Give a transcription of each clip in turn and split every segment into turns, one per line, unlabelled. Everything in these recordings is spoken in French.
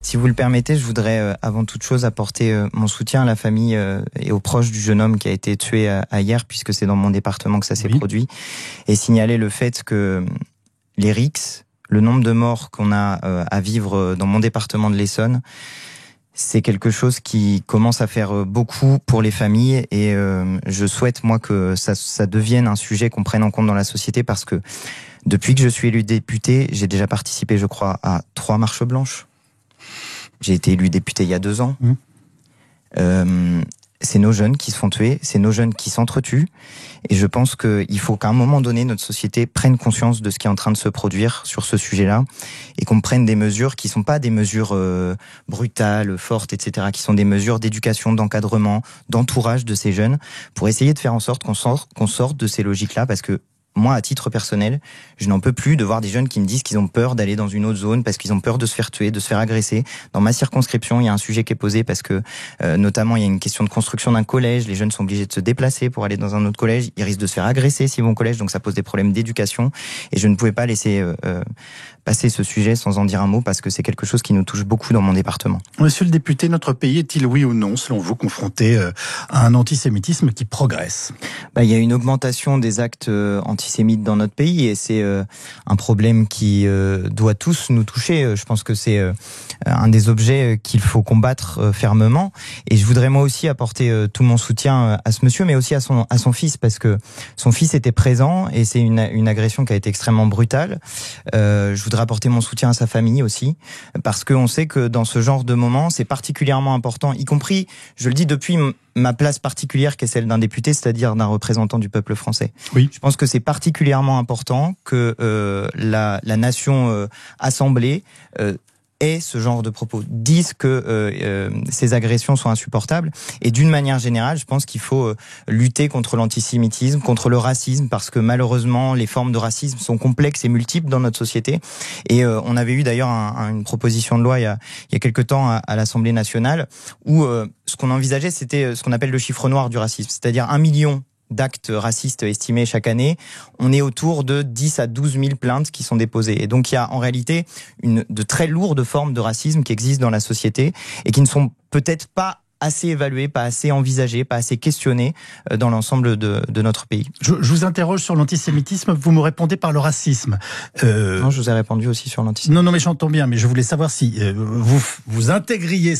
Si vous le permettez, je voudrais avant toute chose apporter mon soutien à la famille et aux proches du jeune homme qui a été tué à hier, puisque c'est dans mon département que ça s'est produit, et signaler le fait que les rixes, le nombre de morts qu'on a à vivre dans mon département de l'Essonne, c'est quelque chose qui commence à faire beaucoup pour les familles, et je souhaite moi que ça devienne un sujet qu'on prenne en compte dans la société, parce que depuis que je suis élu député, j'ai déjà participé, je crois, à 3 marches blanches. J'ai été élu député il y a 2 ans. C'est nos jeunes qui se font tuer, c'est nos jeunes qui s'entretuent. Et je pense qu'il faut qu'à un moment donné, notre société prenne conscience de ce qui est en train de se produire sur ce sujet-là, et qu'on prenne des mesures qui ne sont pas des mesures brutales, fortes, etc., qui sont des mesures d'éducation, d'encadrement, d'entourage de ces jeunes, pour essayer de faire en sorte qu'on sorte de ces logiques-là, parce que moi, à titre personnel, je n'en peux plus de voir des jeunes qui me disent qu'ils ont peur d'aller dans une autre zone parce qu'ils ont peur de se faire tuer, de se faire agresser. Dans ma circonscription, il y a un sujet qui est posé parce que, notamment, il y a une question de construction d'un collège. Les jeunes sont obligés de se déplacer pour aller dans un autre collège. Ils risquent de se faire agresser s'ils vont au collège, donc ça pose des problèmes d'éducation. Et je ne pouvais pas laisser passer ce sujet sans en dire un mot, parce que c'est quelque chose qui nous touche beaucoup dans mon département.
Monsieur le député, notre pays est-il, oui ou non, selon vous, confronté à un antisémitisme qui progresse ?
Il y a une augmentation des actes antisémites dans notre pays, et c'est un problème qui doit tous nous toucher. Je pense que c'est un des objets qu'il faut combattre fermement, et je voudrais moi aussi apporter tout mon soutien à ce monsieur, mais aussi à son fils, parce que son fils était présent, et c'est une agression qui a été extrêmement brutale. Je voudrais apporter mon soutien à sa famille aussi, parce qu'on sait que dans ce genre de moment, c'est particulièrement important, y compris, je le dis depuis ma place particulière qui est celle d'un député, c'est-à-dire d'un représentant du peuple français.
Oui.
Je pense que c'est particulièrement important que la nation assemblée ait ce genre de propos, disent que ces agressions sont insupportables. Et d'une manière générale, je pense qu'il faut lutter contre l'antisémitisme, contre le racisme, parce que malheureusement, les formes de racisme sont complexes et multiples dans notre société. Et on avait eu d'ailleurs une proposition de loi il y a quelque temps à l'Assemblée nationale, où ce qu'on envisageait, c'était ce qu'on appelle le chiffre noir du racisme, c'est-à-dire 1 million d'actes racistes estimés chaque année. On est autour de 10 à 12 000 plaintes qui sont déposées. Et donc il y a en réalité de très lourdes formes de racisme qui existent dans la société, et qui ne sont peut-être pas assez évaluées, pas assez envisagées, pas assez questionnées dans l'ensemble de notre pays.
Je vous interroge sur l'antisémitisme, vous me répondez par le racisme.
Non, je vous ai répondu aussi sur l'antisémitisme.
Non, mais j'entends bien, mais je voulais savoir si vous intégriez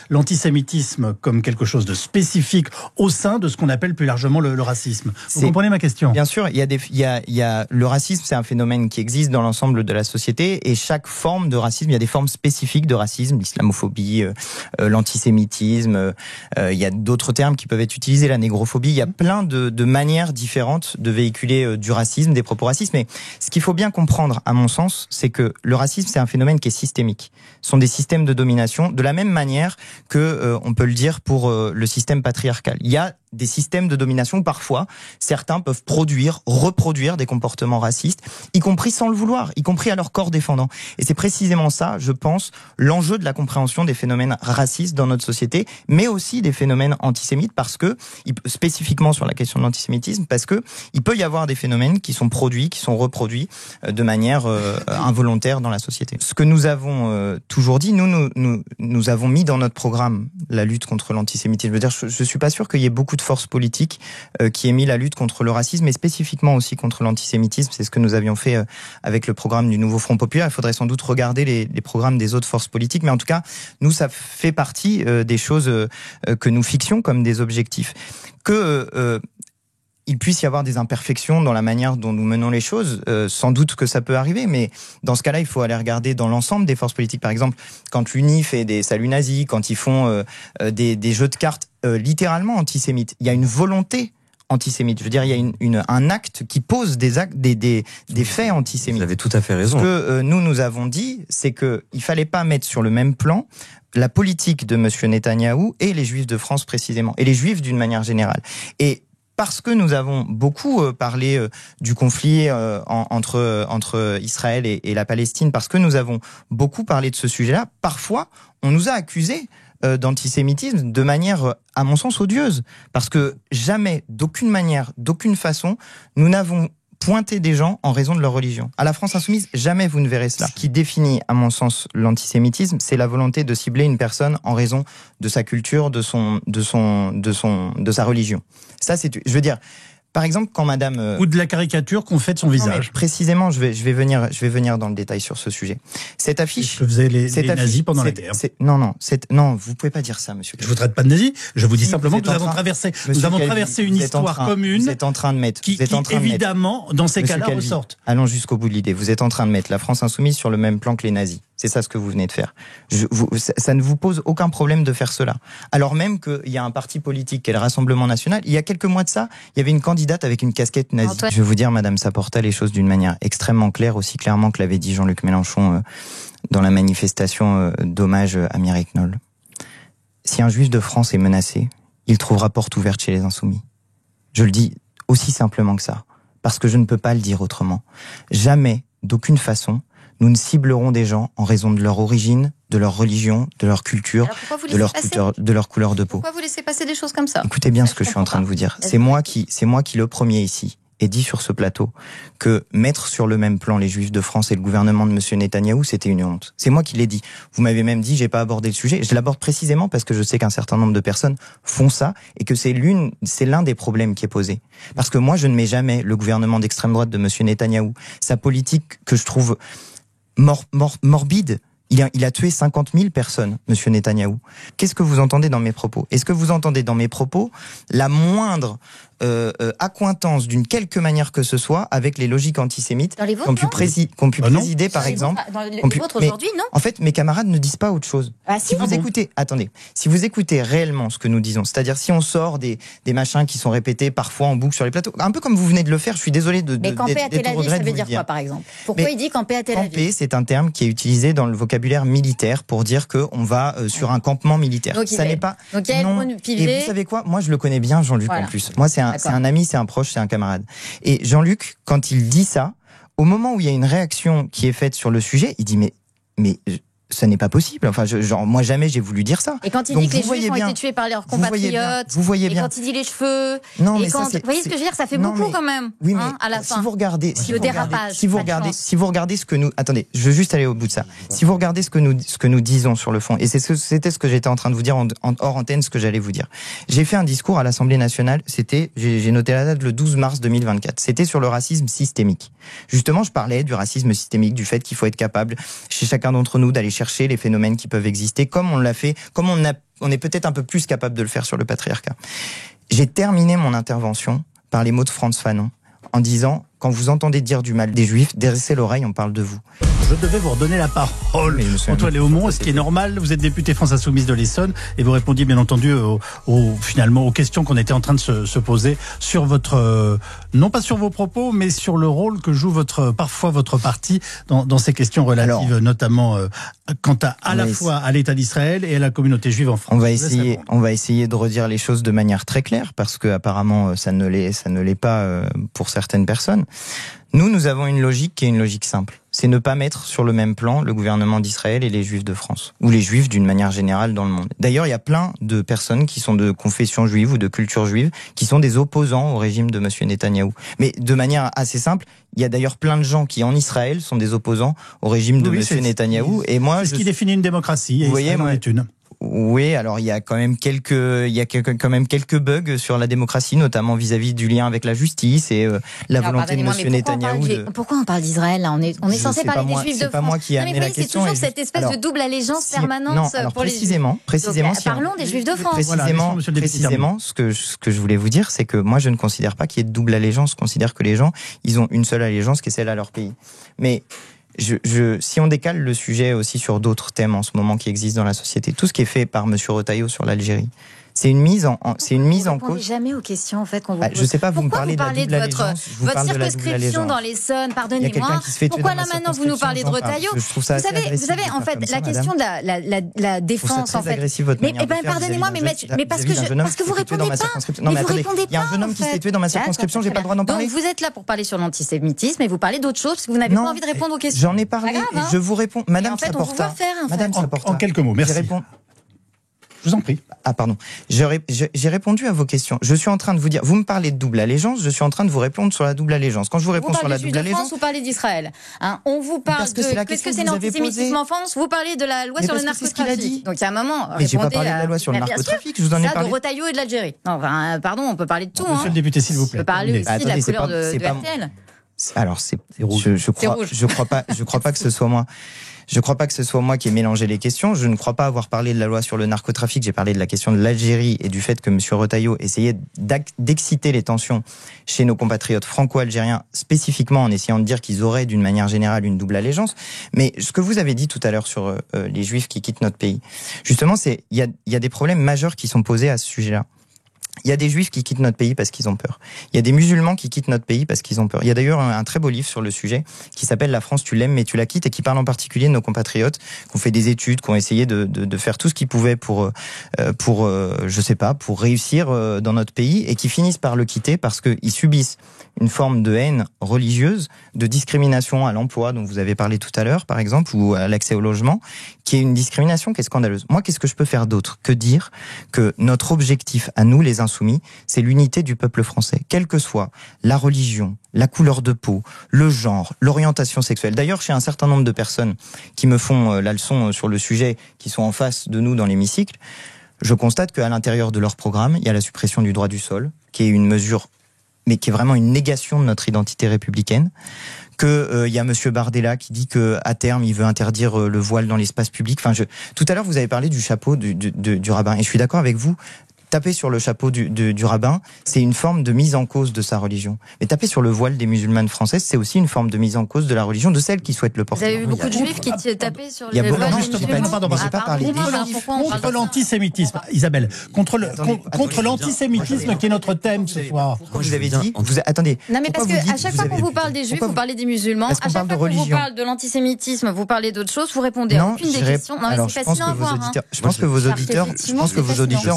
l'antisémitisme comme quelque chose de spécifique au sein de ce qu'on appelle plus largement le racisme. Vous comprenez ma question ?
Bien sûr, il y a le racisme, c'est un phénomène qui existe dans l'ensemble de la société, et chaque forme de racisme, il y a des formes spécifiques de racisme, l'islamophobie, l'antisémitisme, il y a d'autres termes qui peuvent être utilisés, la négrophobie. Il y a plein de manières différentes de véhiculer du racisme, des propos racistes. Mais ce qu'il faut bien comprendre, à mon sens, c'est que le racisme, c'est un phénomène qui est systémique. Ce sont des systèmes de domination, de la même manière que on peut le dire pour le système patriarcal. Il y a des systèmes de domination où parfois certains peuvent reproduire des comportements racistes, y compris sans le vouloir, y compris à leur corps défendant. Et c'est précisément ça, je pense, l'enjeu de la compréhension des phénomènes racistes dans notre société, mais aussi des phénomènes antisémites, parce que, spécifiquement sur la question de l'antisémitisme, parce que il peut y avoir des phénomènes qui sont produits, qui sont reproduits de manière involontaire dans la société. Ce que nous avons toujours dit, nous avons mis dans notre programme la lutte contre l'antisémitisme. Je veux dire, je suis pas sûr qu'il y ait beaucoup de forces politiques qui aient mis la lutte contre le racisme, et spécifiquement aussi contre l'antisémitisme. C'est ce que nous avions fait avec le programme du Nouveau Front Populaire. Il faudrait sans doute regarder les programmes des autres forces politiques, mais en tout cas, nous, ça fait partie des choses que nous fixions comme des objectifs. Il puisse y avoir des imperfections dans la manière dont nous menons les choses, sans doute que ça peut arriver, mais dans ce cas-là, il faut aller regarder dans l'ensemble des forces politiques. Par exemple, quand l'UNI fait des saluts nazis, quand ils font des jeux de cartes littéralement antisémites, il y a une volonté antisémite. Je veux dire, il y a un acte qui pose des faits antisémites.
Vous avez tout à fait raison.
Ce que nous avons dit, c'est que il fallait pas mettre sur le même plan la politique de monsieur Netanyahou et les Juifs de France précisément, et les Juifs d'une manière générale. Et parce que nous avons beaucoup parlé du conflit entre Israël et la Palestine, parce que nous avons beaucoup parlé de ce sujet-là, parfois on nous a accusés d'antisémitisme de manière, à mon sens, odieuse. Parce que jamais, d'aucune manière, d'aucune façon, nous n'avons pointer des gens en raison de leur religion. À la France insoumise, jamais vous ne verrez cela. Ce qui définit, à mon sens, l'antisémitisme, c'est la volonté de cibler une personne en raison de sa culture, de sa religion. Ça, je veux dire, par exemple, quand madame...
Ou de la caricature qu'on fait de son visage.
Précisément, je vais venir dans le détail sur ce sujet. Cette affiche...
Que faisaient les nazis pendant la guerre.
Non, vous pouvez pas dire ça, monsieur.
Je vous traite pas de nazis. Je vous dis simplement que nous avons traversé une histoire commune.
Vous êtes en train de mettre...
Qui évidemment, dans ces cas-là, ressortent.
Allons jusqu'au bout de l'idée. Vous êtes en train de mettre la France insoumise sur le même plan que les nazis. C'est ça ce que vous venez de faire. Ça ne vous pose aucun problème de faire cela. Alors même qu'il y a un parti politique qui est le Rassemblement National, il y a quelques mois de ça, il y avait une candidate avec une casquette nazie. Je vais vous dire, madame, ça portait les choses d'une manière extrêmement claire, aussi clairement que l'avait dit Jean-Luc Mélenchon dans la manifestation d'hommage à Mireille Knoll. Si un juif de France est menacé, il trouvera porte ouverte chez les Insoumis. Je le dis aussi simplement que ça, parce que je ne peux pas le dire autrement. Jamais, d'aucune façon, nous ne ciblerons des gens en raison de leur origine, de leur religion, de leur culture, de leur couleur de peau.
Pourquoi vous laissez passer des choses comme ça ?
Écoutez bien ce que je suis en train de vous dire. C'est moi qui le premier ici ai dit sur ce plateau que mettre sur le même plan les Juifs de France et le gouvernement de M. Netanyahou, c'était une honte. C'est moi qui l'ai dit. Vous m'avez même dit, j'ai pas abordé le sujet. Je l'aborde précisément parce que je sais qu'un certain nombre de personnes font ça et que c'est l'un des problèmes qui est posé. Parce que moi, je ne mets jamais le gouvernement d'extrême droite de M. Netanyahou, sa politique que je trouve morbide. Il a tué 50 000 personnes, monsieur Netanyahou. Qu'est-ce que vous entendez dans mes propos ? Est-ce que vous entendez dans mes propos la moindre accointance d'une quelque manière que ce soit avec les logiques antisémites qu'ont pu présider, par exemple.
Dans les vôtres aujourd'hui, non ?
En fait, mes camarades ne disent pas autre chose. Si vous écoutez réellement ce que nous disons, c'est-à-dire si on sort des machins qui sont répétés parfois en boucle sur les plateaux, un peu comme vous venez de le faire, je suis désolé de
mais camper à Tel Aviv, ça veut dire quoi, par exemple ? Pourquoi il dit camper à Tel Aviv ?
Camper, c'est un terme qui est utilisé dans le vocabulaire militaire pour dire qu'on va sur un campement militaire.
Donc, ça n'est pas... Donc, il y a une
et vous savez quoi ? Moi, je le connais bien, Jean-Luc, en plus. Moi, c'est un ami, c'est un proche, c'est un camarade. Et Jean-Luc, quand il dit ça, au moment où il y a une réaction qui est faite sur le sujet, il dit mais ça n'est pas possible. Enfin, moi jamais j'ai voulu dire ça.
Et quand il dit que les Juifs ont été tués par leurs compatriotes,
vous voyez bien.
Et quand il dit les cheveux,
non, mais
vous voyez ce que je veux dire, ça fait beaucoup quand même.
Oui, mais
à la fin.
Si vous regardez,
si
vous regardez ce que nous, attendez, je veux juste aller au bout de ça. Si vous regardez ce que nous disons sur le fond, et c'était ce que j'étais en train de vous dire en hors antenne, ce que j'allais vous dire. J'ai fait un discours à l'Assemblée nationale. J'ai noté la date le 12 mars 2024. C'était sur le racisme systémique. Justement, je parlais du racisme systémique, du fait qu'il faut être capable chez chacun d'entre nous d'aller chercher les phénomènes qui peuvent exister, comme on l'a fait, comme on est peut-être un peu plus capable de le faire sur le patriarcat. J'ai terminé mon intervention par les mots de Frantz Fanon, en disant, quand vous entendez dire du mal des Juifs, dressez l'oreille, on parle de vous.
Je devais vous redonner la parole, Antoine Léaumont, ce qui est normal. Vous êtes député France Insoumise de l'Essonne et vous répondiez bien entendu finalement aux questions qu'on était en train de se poser sur votre, non pas sur vos propos, mais sur le rôle que joue parfois votre parti dans ces questions relatives, notamment quant à la fois à l'État d'Israël et à la communauté juive en France.
On va essayer de redire les choses de manière très claire parce que apparemment ça ne l'est pas pour certaines personnes. Nous avons une logique qui est une logique simple. C'est ne pas mettre sur le même plan le gouvernement d'Israël et les Juifs de France. Ou les Juifs d'une manière générale dans le monde. D'ailleurs, il y a plein de personnes qui sont de confession juive ou de culture juive qui sont des opposants au régime de M. Netanyahou. Mais de manière assez simple, il y a d'ailleurs plein de gens qui, en Israël, sont des opposants au régime de M. Netanyahou. Et moi,
c'est ce qui définit une démocratie. Et vous voyez, moi, est une.
Oui, alors il y a quand même quelques bugs sur la démocratie, notamment vis-à-vis du lien avec la justice et la volonté de M. Netanyahou.
Pourquoi on parle d'Israël là ? On est censé parler des Juifs de France.
C'est pas moi qui ai amené la question.
C'est toujours cette espèce de double allégeance permanente pour les Juifs.
Précisément.
Parlons des Juifs de France.
Précisément, ce que je voulais vous dire, c'est que moi je ne considère pas qu'il y ait de double allégeance. Je considère que les gens, ils ont une seule allégeance, qui est celle à leur pays. Mais si on décale le sujet aussi sur d'autres thèmes en ce moment qui existent dans la société, tout ce qui est fait par M. Retailleau sur l'Algérie, c'est une mise en cause.
Vous répondez jamais aux questions en fait qu'on vous pose.
Je sais pas, vous me parlez
de votre circonscription dans l'Essonne, pardonnez-moi. Pourquoi là maintenant vous nous parlez de Retailleau ? Vous savez en fait la question de la défense en fait. Mais pardonnez-moi, mais parce que vous répondez pas. Mais vous répondez pas.
Il y a un jeune homme qui s'est tué dans ma circonscription, j'ai pas le droit d'en parler.
Donc vous êtes là pour parler sur l'antisémitisme et vous parlez d'autres choses parce que vous n'avez pas envie de répondre aux questions.
J'en ai parlé et je vous réponds, Madame Saporta.
En quelques mots, merci. Je vous en prie.
Ah pardon, j'ai répondu à vos questions. Je suis en train de vous dire, vous me parlez de double allégeance, je suis en train de vous répondre sur la double allégeance. Quand je vous réponds sur la double allégeance,
vous parlez d'Israël. Hein, on vous parle de qu'est-ce que c'est l'antisémitisme en France. Vous parlez de la loi sur le narcotrafic. Donc il y a un moment.
Mais j'ai pas parlé de la loi sur le narcotrafic. Je vous en ai parlé.
De Retailleau et de l'Algérie. Enfin, pardon, on peut parler de tout.
Monsieur le député, s'il vous plaît.
On peut parler aussi de la couleur de RTL.
Alors c'est rouge. Je crois pas que ce soit moi. Je ne crois pas que ce soit moi qui ai mélangé les questions. Je ne crois pas avoir parlé de la loi sur le narcotrafic. J'ai parlé de la question de l'Algérie et du fait que M. Retailleau essayait d'exciter les tensions chez nos compatriotes franco-algériens, spécifiquement en essayant de dire qu'ils auraient d'une manière générale une double allégeance. Mais ce que vous avez dit tout à l'heure sur les Juifs qui quittent notre pays, justement, il y a des problèmes majeurs qui sont posés à ce sujet-là. Il y a des Juifs qui quittent notre pays parce qu'ils ont peur. Il y a des musulmans qui quittent notre pays parce qu'ils ont peur. Il y a d'ailleurs un très beau livre sur le sujet qui s'appelle « La France, tu l'aimes mais tu la quittes » et qui parle en particulier de nos compatriotes qui ont fait des études, qui ont essayé de faire tout ce qu'ils pouvaient pour réussir dans notre pays et qui finissent par le quitter parce qu'ils subissent une forme de haine religieuse, de discrimination à l'emploi dont vous avez parlé tout à l'heure, par exemple, ou à l'accès au logement, qui est une discrimination qui est scandaleuse. Moi, qu'est-ce que je peux faire d'autre que dire que notre objectif à nous, les insoumis, c'est l'unité du peuple français, quelle que soit la religion, la couleur de peau, le genre, l'orientation sexuelle. D'ailleurs, chez un certain nombre de personnes qui me font la leçon sur le sujet, qui sont en face de nous dans l'hémicycle, je constate qu'à l'intérieur de leur programme, il y a la suppression du droit du sol, qui est une mesure mais qui est vraiment une négation de notre identité républicaine, que y a Monsieur Bardella qui dit que à terme il veut interdire le voile dans l'espace public. Enfin, tout à l'heure vous avez parlé du chapeau du rabbin et je suis d'accord avec vous. Taper sur le chapeau du rabbin, c'est une forme de mise en cause de sa religion. Mais taper sur le voile des musulmanes françaises, c'est aussi une forme de mise en cause de la religion de celles qui souhaitent le porter.
Vous avez eu beaucoup de juifs qui tapaient sur le voile des musulmans.
Contre l'antisémitisme, Isabelle, contre l'antisémitisme qui est notre thème ce soir.
Vous avez dit, attendez.
Non mais parce que à chaque fois qu'on vous parle des juifs, vous parlez des musulmans. À chaque fois qu'on vous parle de l'antisémitisme, vous parlez d'autres choses, vous répondez à aucune des questions. Non mais c'est facile à voir.
Je pense que vos auditeurs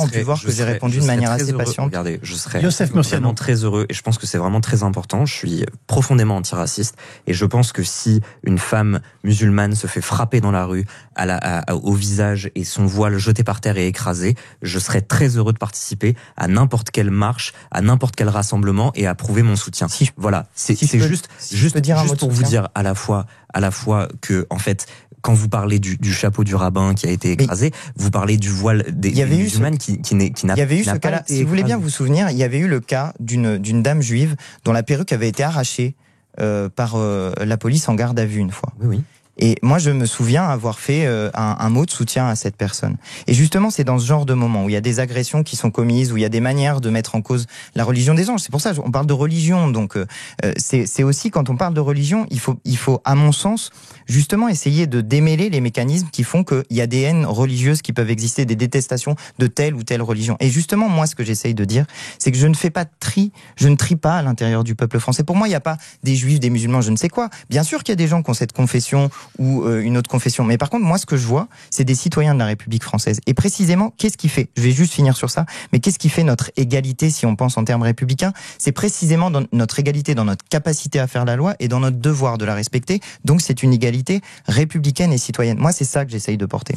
ont pu voir que j'ai répondu de manière assez patiente.
Regardez, je serais vraiment très heureux et je pense que c'est vraiment très important. Je suis profondément antiraciste et je pense que si une femme musulmane se fait frapper dans la rue au visage et son voile jeté par terre et écrasé, je serais très heureux de participer à n'importe quelle marche, à n'importe quel rassemblement et à prouver mon soutien. Voilà, c'est juste pour vous dire à la fois que en fait quand vous parlez du chapeau du rabbin qui a été écrasé, vous parlez du voile des musulmanes qui n'a pas été écrasé.
Il y avait eu ce cas-là. Si vous voulez bien vous souvenir, il y avait eu le cas d'une dame juive dont la perruque avait été arrachée par la police en garde à vue une fois.
Oui.
Et moi, je me souviens avoir fait un mot de soutien à cette personne. Et justement, c'est dans ce genre de moment où il y a des agressions qui sont commises, où il y a des manières de mettre en cause la religion des gens. C'est pour ça qu'on parle de religion. Donc, c'est aussi, quand on parle de religion, il faut, à mon sens, justement essayer de démêler les mécanismes qui font qu'il y a des haines religieuses qui peuvent exister, des détestations de telle ou telle religion. Et justement, moi, ce que j'essaye de dire, c'est que je ne fais pas de tri, je ne trie pas à l'intérieur du peuple français. Pour moi, il n'y a pas des juifs, des musulmans, je ne sais quoi. Bien sûr qu'il y a des gens qui ont cette confession ou une autre confession. Mais par contre, moi, ce que je vois, c'est des citoyens de la République française. Et précisément, qu'est-ce qui fait, je vais juste finir sur ça, mais qu'est-ce qui fait notre égalité, si on pense en termes républicains? C'est précisément dans notre égalité, dans notre capacité à faire la loi et dans notre devoir de la respecter. Donc, c'est une égalité républicaine et citoyenne. Moi, c'est ça que j'essaye de porter.